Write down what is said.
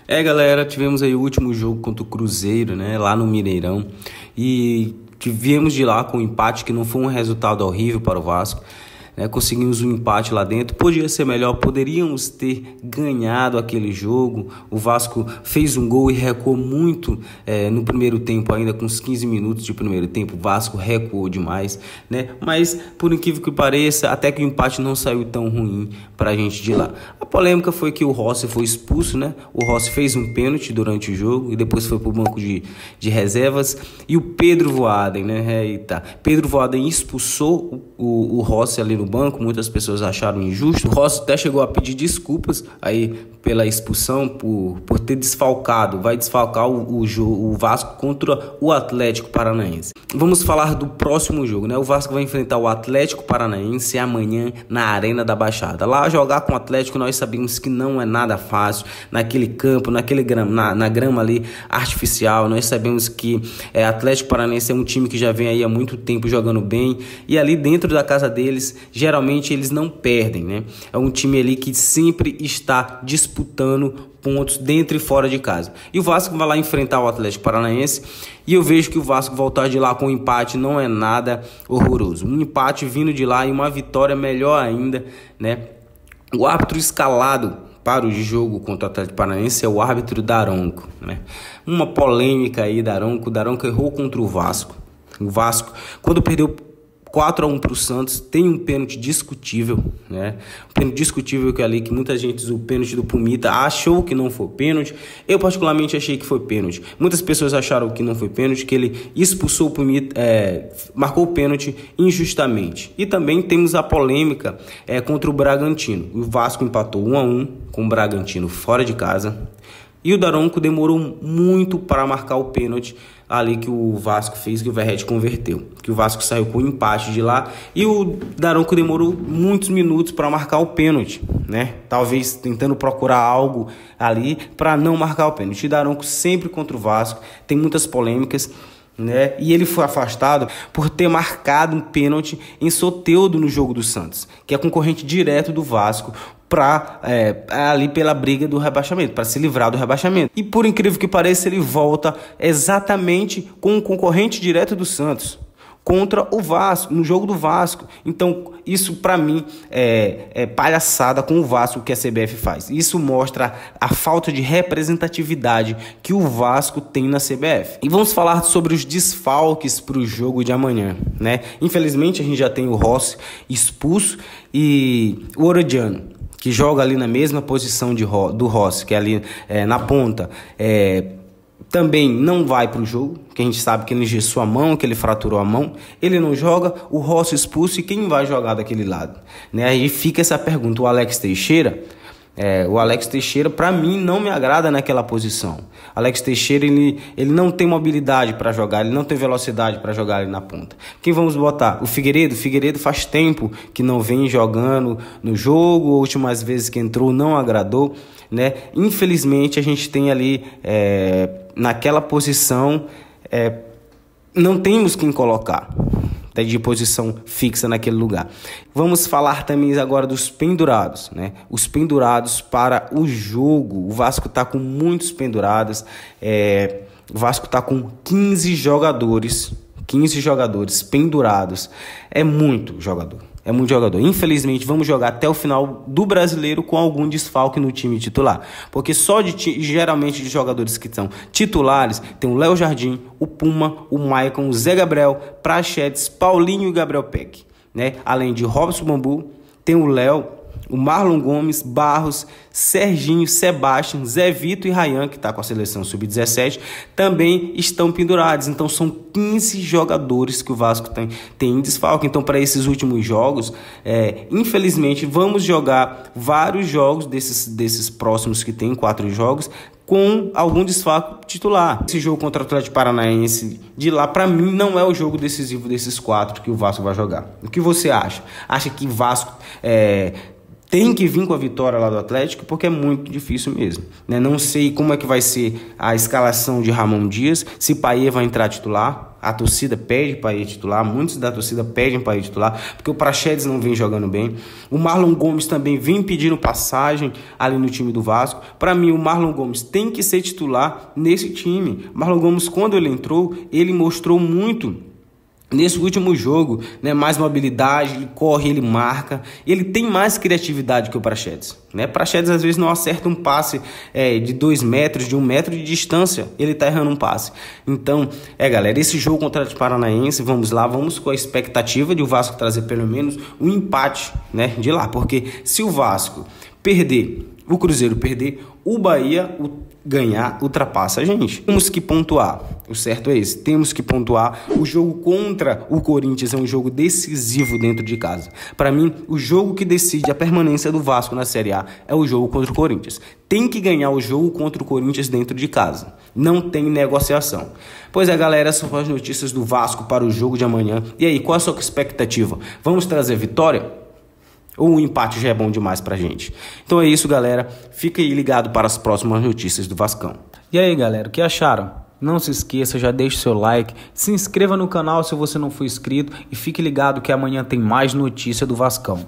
Galera, tivemos aí o último jogo contra o Cruzeiro, né, lá no Mineirão, e viemos de lá com um empate que não foi um resultado horrível para o Vasco, né, conseguimos um empate lá dentro, podia ser melhor, poderíamos ter ganhado aquele jogo. O Vasco fez um gol e recuou muito no primeiro tempo, ainda com uns 15 minutos de primeiro tempo, o Vasco recuou demais, né, mas por incrível que pareça, até que o empate não saiu tão ruim pra gente de lá. A polêmica foi que o Rossi foi expulso, né? O Rossi fez um pênalti durante o jogo e depois foi pro banco de reservas. E o Pedro Voaden, né? Pedro Voaden expulsou o Rossi ali no banco. Muitas pessoas acharam injusto. O Rossi até chegou a pedir desculpas aí pela expulsão, por ter desfalcado. Vai desfalcar o Vasco contra o Atlético Paranaense. Vamos falar do próximo jogo, né? O Vasco vai enfrentar o Atlético Paranaense amanhã na Arena da Baixada. Lá jogar com o Atlético nós sabemos que não é nada fácil, naquele campo, na grama ali artificial. Nós sabemos que Atlético Paranaense é um time que já vem aí há muito tempo jogando bem, e ali dentro da casa deles, geralmente eles não perdem, né? É um time ali que sempre está disputando pontos dentro e fora de casa. E o Vasco vai lá enfrentar o Atlético Paranaense, e eu vejo que o Vasco voltar de lá com um empate não é nada horroroso. Um empate vindo de lá e uma vitória melhor ainda, né? O árbitro escalado para o jogo contra o Atlético Paranaense é o árbitro Daronco, né? Uma polêmica aí, Daronco errou contra o Vasco. O Vasco, quando perdeu 4-1 para o Santos, tem um pênalti discutível, né? Um pênalti discutível que muita gente, o pênalti do Pumita, achou que não foi pênalti. Eu particularmente achei que foi pênalti. Muitas pessoas acharam que não foi pênalti, que ele expulsou o Pumita, marcou o pênalti injustamente. E também temos a polêmica contra o Bragantino. O Vasco empatou 1-1 com o Bragantino fora de casa. E o Daronco demorou muito para marcar o pênalti ali que o Vasco fez, que o Verratti converteu. Que o Vasco saiu com um empate de lá e o Daronco demorou muitos minutos para marcar o pênalti, né? Talvez tentando procurar algo ali para não marcar o pênalti. O Daronco sempre contra o Vasco, tem muitas polêmicas, né? E ele foi afastado por ter marcado um pênalti em Soteldo no jogo do Santos, que é concorrente direto do Vasco, ali pela briga do rebaixamento, para se livrar do rebaixamento. E por incrível que pareça, ele volta exatamente com o concorrente direto do Santos contra o Vasco, no jogo do Vasco. Então isso para mim é palhaçada com o Vasco que a CBF faz. Isso mostra a falta de representatividade que o Vasco tem na CBF. E vamos falar sobre os desfalques para o jogo de amanhã, né? Infelizmente a gente já tem o Rossi expulso e o Orediano, que joga ali na mesma posição do Rossi, que é ali na ponta, também não vai para o jogo, que a gente sabe que ele engessou a mão, que ele fraturou a mão. Ele não joga, o Rossi expulso, e quem vai jogar daquele lado, né? Aí fica essa pergunta. O Alex Teixeira, para mim, não me agrada naquela posição. Alex Teixeira, ele não tem mobilidade para jogar, ele não tem velocidade para jogar ali na ponta. Quem vamos botar? O Figueiredo? O Figueiredo faz tempo que não vem jogando no jogo, as últimas vezes que entrou não agradou, né? Infelizmente, a gente tem ali, naquela posição, não temos quem colocar de posição fixa naquele lugar. Vamos falar também agora dos pendurados, né? Os pendurados para o jogo. O Vasco está com muitos pendurados. O Vasco está com 15 jogadores pendurados. É muito jogador. Infelizmente, vamos jogar até o final do Brasileiro com algum desfalque no time titular. Porque só geralmente de jogadores que são titulares, tem o Léo Jardim, o Puma, o Maicon, o Zé Gabriel, Prachetes, Paulinho e Gabriel Peck, né? Além de Robson Bambu, tem o Léo, o Marlon Gomes, Barros, Serginho, Sebastião, Zé Vitor e Ryan, que está com a seleção sub-17, também estão pendurados. Então são 15 jogadores que o Vasco tem em desfalque. Então, para esses últimos jogos, infelizmente, vamos jogar vários jogos desses próximos que tem, 4 jogos, com algum desfalque titular. Esse jogo contra o Atlético Paranaense de lá, para mim, não é o jogo decisivo desses 4 que o Vasco vai jogar. O que você acha? Acha que o Vasco tem que vir com a vitória lá do Atlético, porque é muito difícil mesmo, né? Não sei como é que vai ser a escalação de Ramon Dias, se Payet vai entrar titular. A torcida pede Payet titular, muitos da torcida pedem Payet titular, porque o Praxedes não vem jogando bem. O Marlon Gomes também vem pedindo passagem ali no time do Vasco. Para mim, o Marlon Gomes tem que ser titular nesse time. Marlon Gomes, quando ele entrou, ele mostrou muito nesse último jogo, né? Mais mobilidade, ele corre, ele marca, ele tem mais criatividade que o Praxedes, né? Praxedes às vezes não acerta um passe de 2 metros, de 1 metro de distância, ele tá errando um passe. Então, galera, esse jogo contra o Atlético Paranaense, vamos lá, vamos com a expectativa de o Vasco trazer pelo menos um empate, né, de lá, porque se o Vasco perder, o Cruzeiro perder, o Bahia ganhar, ultrapassa a gente. Temos que pontuar, o certo é esse, temos que pontuar. O jogo contra o Corinthians é um jogo decisivo dentro de casa. Para mim, o jogo que decide a permanência do Vasco na Série A é o jogo contra o Corinthians. Tem que ganhar o jogo contra o Corinthians dentro de casa, não tem negociação. Pois é, galera, essas são as notícias do Vasco para o jogo de amanhã. E aí, qual a sua expectativa? Vamos trazer vitória? Ou um empate já é bom demais pra gente? Então é isso, galera. Fica aí ligado para as próximas notícias do Vascão. E aí, galera, o que acharam? Não se esqueça, já deixe seu like, se inscreva no canal se você não for inscrito e fique ligado que amanhã tem mais notícia do Vascão.